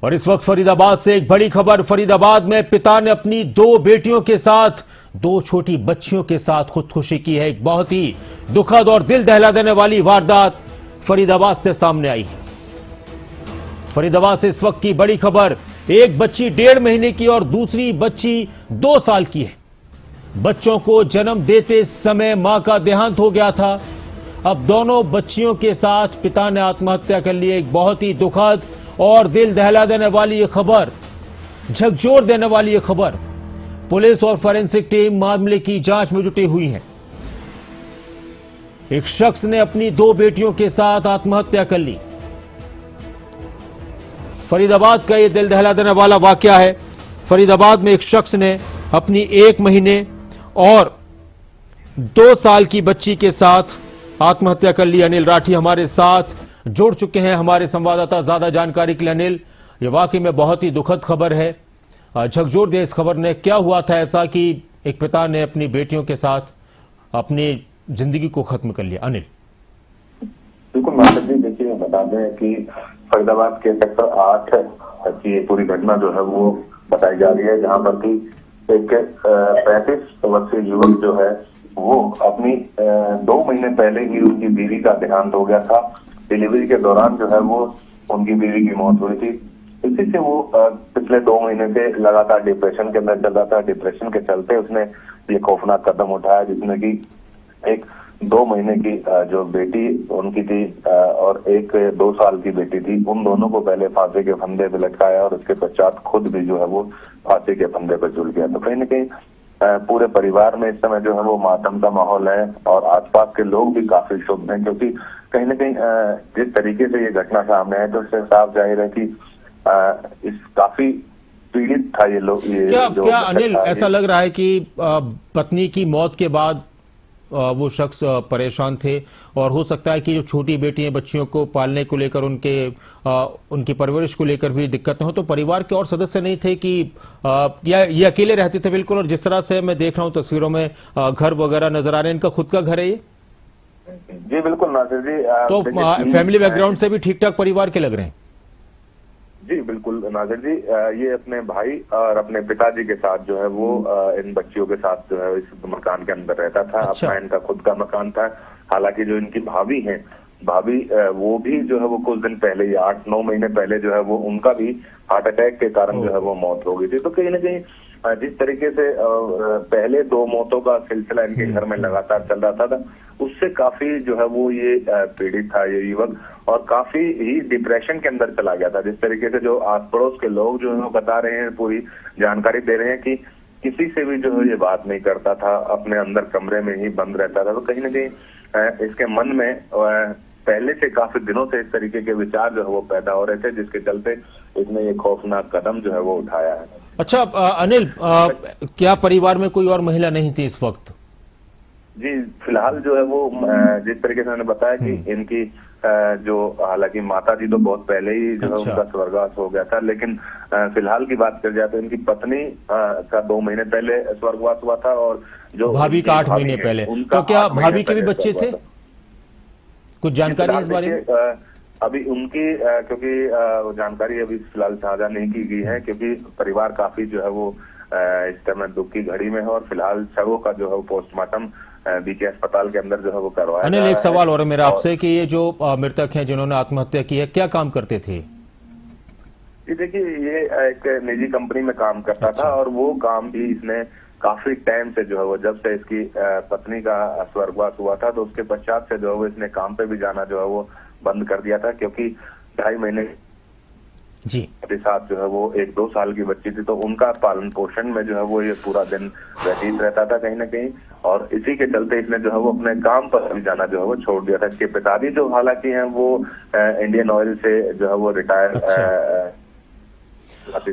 और इस वक्त फरीदाबाद से एक बड़ी खबर। फरीदाबाद में पिता ने अपनी 2 बेटियों के साथ 2 छोटी बच्चियों के साथ खुदकुशी की है। एक बहुत ही दुखद और दिल दहला देने वाली वारदात फरीदाबाद से सामने आई है। फरीदाबाद से इस वक्त की बड़ी खबर। एक बच्ची 1.5 महीने की और दूसरी बच्ची 2 साल की है। बच्चों को जन्म देते समय मां का देहांत हो गया था। अब दोनों बच्चियों के साथ पिता ने आत्महत्या कर ली। एक बहुत ही दुखद और दिल दहला देने वाली ये खबर, झकझोर देने वाली ये खबर। पुलिस और फॉरेंसिक टीम मामले की जांच में जुटी हुई है। एक शख्स ने अपनी 2 बेटियों के साथ आत्महत्या कर ली। फरीदाबाद का यह दिल दहला देने वाला वाकया है। फरीदाबाद में एक शख्स ने अपनी 1 महीने और 2 साल की बच्ची के साथ आत्महत्या कर ली। अनिल राठी हमारे साथ जुड़ चुके हैं, हमारे संवाददाता। ज्यादा जानकारी के लिए अनिल, ये वाकई में बहुत ही दुखद खबर है। झकझोर दे इस खबर ने। क्या हुआ था ऐसा कि एक पिता ने अपनी बेटियों के साथ अपनी जिंदगी को खत्म कर लिया? अनिल। बिल्कुल मास्टर जी, देखिए बता दें कि फरीदाबाद के सेक्टर 8 की पूरी घटना जो है वो बताई जा रही है, जहां पर कि एक 35 वर्षीय युवक जो है वो अपनी 2 महीने पहले ही उनकी बीवी का देहांत हो गया था। डिलीवरी के दौरान जो है वो उनकी बीवी की मौत हुई थी। इसी से वो पिछले 2 महीने से लगातार डिप्रेशन के अंदर चल रहा था। डिप्रेशन के चलते उसने ये खौफनाक कदम उठाया, जिसमें कि एक 2 महीने की जो बेटी उनकी थी और एक 2 साल की बेटी थी, उन दोनों को पहले फांसी के फंदे पे लटकाया और उसके पश्चात खुद भी जो है वो फांसी के फंदे पर झूल गया। तो कहीं न कहीं पूरे परिवार में इस समय जो है वो मातम का माहौल है और आसपास के लोग भी काफी क्षुब्ध हैं, क्योंकि कहीं न कहीं जिस तरीके से ये घटना सामने है तो इससे साफ जाहिर है कि इस काफी पीड़ित था ये लोग। क्या अनिल ऐसा लग रहा है कि पत्नी की मौत के बाद वो शख्स परेशान थे और हो सकता है कि जो छोटी बेटियां बच्चियों को पालने को लेकर उनकी परवरिश को लेकर भी दिक्कत हो, तो परिवार के और सदस्य नहीं थे कि या ये अकेले रहते थे? बिल्कुल। और जिस तरह से मैं देख रहा हूं तस्वीरों में घर वगैरह नजर आ रहे हैं, इनका खुद का घर है ये? जी बिल्कुल नासिर जी। तो फैमिली बैकग्राउंड से भी ठीक ठाक परिवार के लग रहे हैं? जी बिल्कुल नाजिर जी, ये अपने भाई और अपने पिताजी के साथ जो है वो इन बच्चियों के साथ जो है इस मकान के अंदर रहता था। अच्छा। अपना इनका खुद का मकान था। हालांकि जो इनकी भाभी हैं, भाभी वो भी जो है वो कुछ दिन पहले ही 8-9 महीने पहले जो है वो उनका भी हार्ट अटैक के कारण जो है वो मौत हो गई थी। तो कहीं ना कहीं जिस तरीके से पहले 2 मौतों का सिलसिला इनके घर में लगातार चल रहा था, उससे काफी जो है वो ये पीड़ित था ये युवक और काफी ही डिप्रेशन के अंदर चला गया था। जिस तरीके से जो आस पड़ोस के लोग जो है वो बता रहे हैं, पूरी जानकारी दे रहे हैं कि किसी से भी जो है ये बात नहीं करता था, अपने अंदर कमरे में ही बंद रहता था। तो कहीं ना कहीं इसके मन में पहले से काफी दिनों से इस तरीके के विचार जो है वो पैदा हो रहे थे, जिसके चलते इसने ये खौफनाक कदम जो है वो उठाया है। अच्छा अनिल, क्या परिवार में कोई और महिला नहीं थी इस वक्त? जी फिलहाल जो है वो जिस तरीके से मैंने बताया कि इनकी जो हालांकि माता जी तो बहुत पहले ही जो है उनका स्वर्गवास हो गया था, लेकिन फिलहाल की बात कर जाए तो इनकी पत्नी का 2 महीने पहले स्वर्गवास हुआ था और जो भाभी का 8 महीने पहले। तो क्या भाभी के भी बच्चे थे? कुछ जानकारी है इस बारे में? अभी उनकी क्योंकि जानकारी अभी फिलहाल साझा नहीं की गई है, क्योंकि परिवार काफी जो है वो इस समय दुख की घड़ी में है और फिलहाल शवों का जो है वो पोस्टमार्टम बीके अस्पताल के अंदर जो है वो करवाया। अनिल, एक सवाल और है मेरा आपसे कि ये जो मृतक हैं जिन्होंने आत्महत्या की है, क्या काम करते थे? देखिए ये एक निजी कंपनी में काम करता था और वो काम भी इसने काफी टाइम से जो है वो, जब से इसकी पत्नी का स्वर्गवास हुआ था तो उसके पश्चात से जो है वो इसने काम पे भी जाना जो है वो बंद कर दिया था, क्योंकि 2.5 महीने जी के साथ जो है वो एक 2 साल की बच्ची थी, तो उनका पालन पोषण में जो है वो ये पूरा दिन व्यतीत रहता था कहीं ना कहीं, और इसी के चलते इसने जो है वो अपने काम पर भी जाना जो है वो छोड़ दिया था। इसके पिताजी जो हालांकि हैं वो इंडियन ऑयल से जो है वो रिटायर।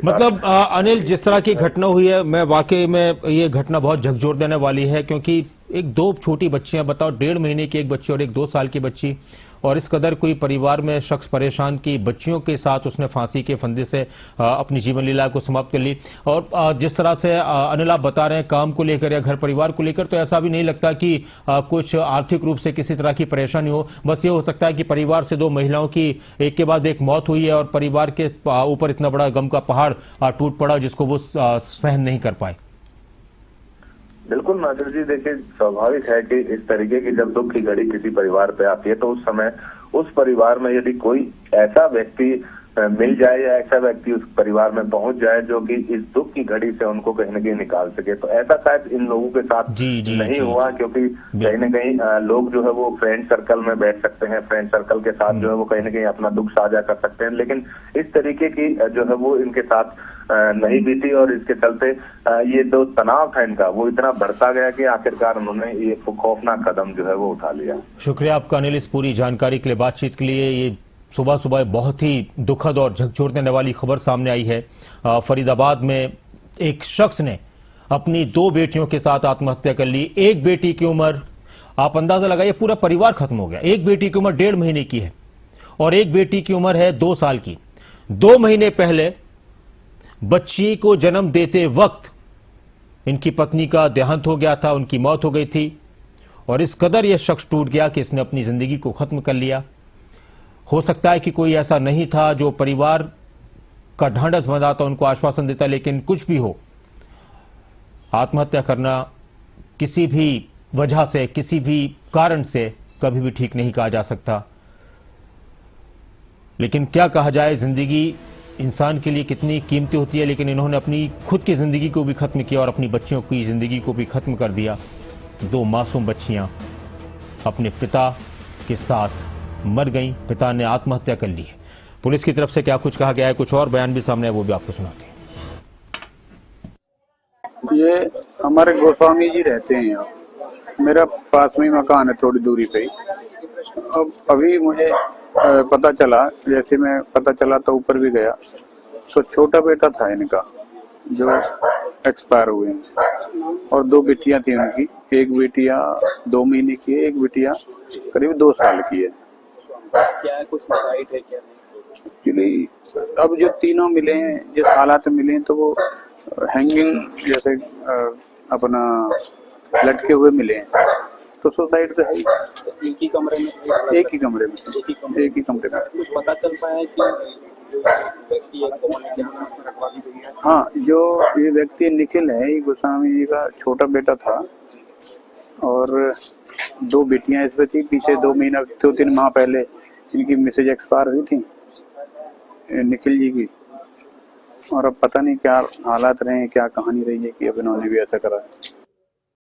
मतलब अनिल, जिस तरह की घटना हुई है, मैं वाकई में ये घटना बहुत झकझोर देने वाली है, क्योंकि एक दो छोटी बच्चियां, बताओ 1.5 महीने की एक बच्ची और एक 2 साल की बच्ची, और इस कदर कोई परिवार में शख्स परेशान की बच्चियों के साथ उसने फांसी के फंदे से अपनी जीवन लीला को समाप्त कर ली। और जिस तरह से अनिल आप बता रहे हैं काम को लेकर या घर परिवार को लेकर, तो ऐसा भी नहीं लगता कि कुछ आर्थिक रूप से किसी तरह की परेशानी हो। बस ये हो सकता है कि परिवार से 2 महिलाओं की एक के बाद एक मौत हुई है और परिवार के ऊपर इतना बड़ा गम का पहाड़ टूट पड़ा जिसको वो सहन नहीं कर पाए। बिल्कुल नादिर जी, देखिए स्वाभाविक है कि इस तरीके की जब दुख की घड़ी किसी परिवार पे आती है तो उस समय उस परिवार में यदि कोई ऐसा व्यक्ति मिल जाए या ऐसा व्यक्ति उस परिवार में पहुंच जाए जो कि इस दुख की घड़ी से उनको कहीं न कहीं निकाल सके, तो ऐसा शायद इन लोगों के साथ नहीं हुआ। क्योंकि कहीं न कहीं लोग जो है वो फ्रेंड सर्कल में बैठ सकते हैं, फ्रेंड सर्कल के साथ जो है वो कहीं न कहीं अपना दुख साझा कर सकते हैं, लेकिन इस तरीके की जो है वो इनके साथ नहीं बीती और इसके चलते ये जो तनाव था इनका वो इतना बढ़ता गया कि आखिरकार उन्होंने ये खौफनाक कदम जो है वो उठा लिया। शुक्रिया आपका अनिल इस पूरी जानकारी के लिए, बातचीत के लिए। ये सुबह सुबह बहुत ही दुखद और झकझोर देने वाली खबर सामने आई है। फरीदाबाद में एक शख्स ने अपनी 2 बेटियों के साथ आत्महत्या कर ली। एक बेटी की उम्र, आप अंदाजा लगाइए, पूरा परिवार खत्म हो गया। एक बेटी की उम्र 1.5 महीने की है और एक बेटी की उम्र है 2 साल की। 2 महीने पहले बच्ची को जन्म देते वक्त इनकी पत्नी का देहांत हो गया था, उनकी मौत हो गई थी और इस कदर यह शख्स टूट गया कि इसने अपनी जिंदगी को खत्म कर लिया। हो सकता है कि कोई ऐसा नहीं था जो परिवार का ढांढस बंधाता, उनको आश्वासन देता, लेकिन कुछ भी हो, आत्महत्या करना किसी भी वजह से, किसी भी कारण से कभी भी ठीक नहीं कहा जा सकता। लेकिन क्या कहा जाए, जिंदगी इंसान के लिए कितनी कीमती होती है, लेकिन इन्होंने अपनी खुद की जिंदगी को भी खत्म किया और अपनी बच्चियों की जिंदगी को भी खत्म कर दिया। 2 मासूम बच्चियां अपने पिता के साथ मर गईं, पिता ने आत्महत्या कर ली है। पुलिस की तरफ से क्या कुछ कहा गया है, कुछ और बयान भी सामने है, वो भी आपको सुनाते हैं। ये हमारे गोस्वामी जी रहते हैं यहाँ, मेरा पास में मकान है थोड़ी दूरी पे ही। अब अभी मुझे पता चला, जैसे मैं पता चला तो ऊपर भी गया तो छोटा बेटा था इनका जो एक्सपायर हुए हैं और 2 बेटियां थी उनकी। एक बेटिया 2 महीने की है, एक बेटिया करीब 2 साल की है। क्या कुछ राइट है क्या? एक्चुअली अब जो तीनों मिले हैं, जिस हालात में मिले हैं, तो वो हैंगिंग जैसे अपना लटके हुए मिले हैं, तो सुसाइड तो है ही। एक ही कमरे में? एक ही कमरे में। कुछ पता चल पाया कि व्यक्ति है कौन है, क्या उसमें रखवा दी गई है? हाँ, जो ये व्यक्ति निखिल है, ये गोस्वामी जी का छोटा बेटा था और 2 बेटियां इसमें थी। पीछे 2-3 माह पहले इनकी मिसेज एक्सपायर हुई थी निखिल जी की, और अब पता नहीं क्या हालात रहे हैं, क्या कहानी रही है कि अब इन्होंने भी ऐसा करा है।